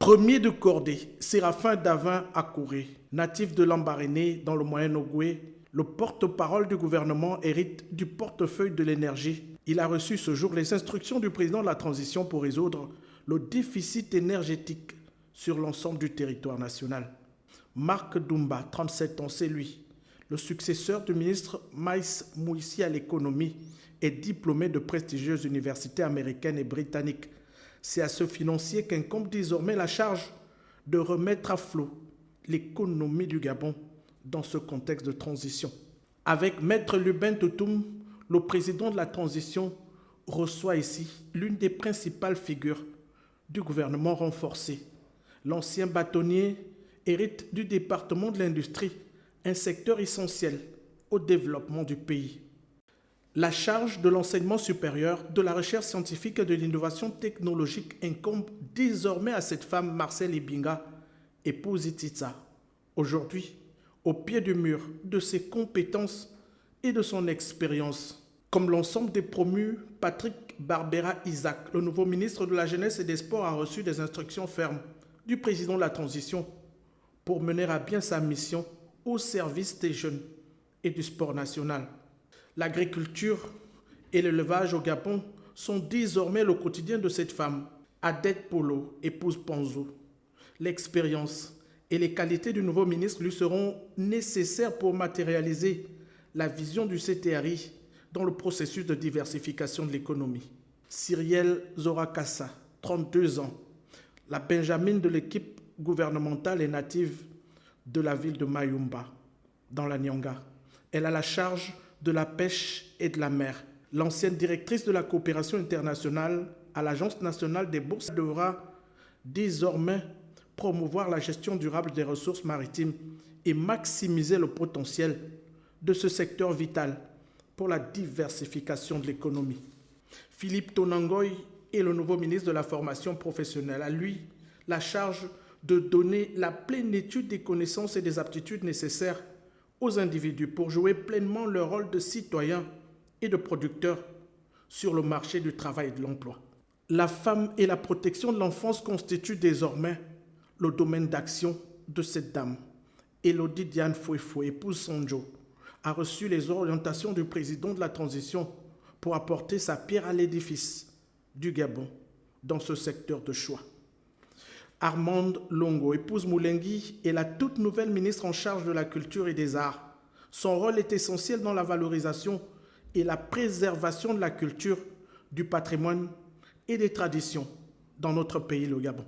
Premier de cordée, Séraphin Davin Akouré, natif de Lambaréné dans le Moyen-Ogooué, le porte-parole du gouvernement hérite du portefeuille de l'énergie. Il a reçu ce jour les instructions du président de la transition pour résoudre le déficit énergétique sur l'ensemble du territoire national. Marc Doumba, 37 ans, c'est lui. Le successeur du ministre Maïs Mouissi à l'économie est diplômé de prestigieuses universités américaines et britanniques. C'est à ce financier qu'incombe désormais la charge de remettre à flot l'économie du Gabon dans ce contexte de transition. Avec Maître Lubin Toutoum, le président de la transition reçoit ici l'une des principales figures du gouvernement renforcé. L'ancien bâtonnier hérite du département de l'industrie, un secteur essentiel au développement du pays. La charge de l'enseignement supérieur, de la recherche scientifique et de l'innovation technologique incombe désormais à cette femme Marcel Ibinga, épouse Ititsa. Aujourd'hui, au pied du mur de ses compétences et de son expérience. Comme l'ensemble des promus, Patrick Barbera Isaac, le nouveau ministre de la Jeunesse et des Sports, a reçu des instructions fermes du président de la transition pour mener à bien sa mission au service des jeunes et du sport national. L'agriculture et l'élevage au Gabon sont désormais le quotidien de cette femme. Adette Polo, épouse Panzo. L'expérience et les qualités du nouveau ministre lui seront nécessaires pour matérialiser la vision du CTRI dans le processus de diversification de l'économie. Cyrielle Zorakassa, 32 ans, la Benjamine de l'équipe gouvernementale est native de la ville de Mayumba, dans la Nyanga. Elle a la charge de la pêche et de la mer. L'ancienne directrice de la coopération internationale à l'Agence nationale des bourses devra désormais promouvoir la gestion durable des ressources maritimes et maximiser le potentiel de ce secteur vital pour la diversification de l'économie. Philippe Tonangoy est le nouveau ministre de la formation professionnelle. À lui, la charge de donner la plénitude des connaissances et des aptitudes nécessaires aux individus pour jouer pleinement leur rôle de citoyens et de producteurs sur le marché du travail et de l'emploi. La femme et la protection de l'enfance constituent désormais le domaine d'action de cette dame. Elodie Diane Fouefou, épouse Sonjo, a reçu les orientations du président de la transition pour apporter sa pierre à l'édifice du Gabon dans ce secteur de choix. Armande Longo, épouse Moulengui, est la toute nouvelle ministre en charge de la culture et des arts. Son rôle est essentiel dans la valorisation et la préservation de la culture, du patrimoine et des traditions dans notre pays, le Gabon.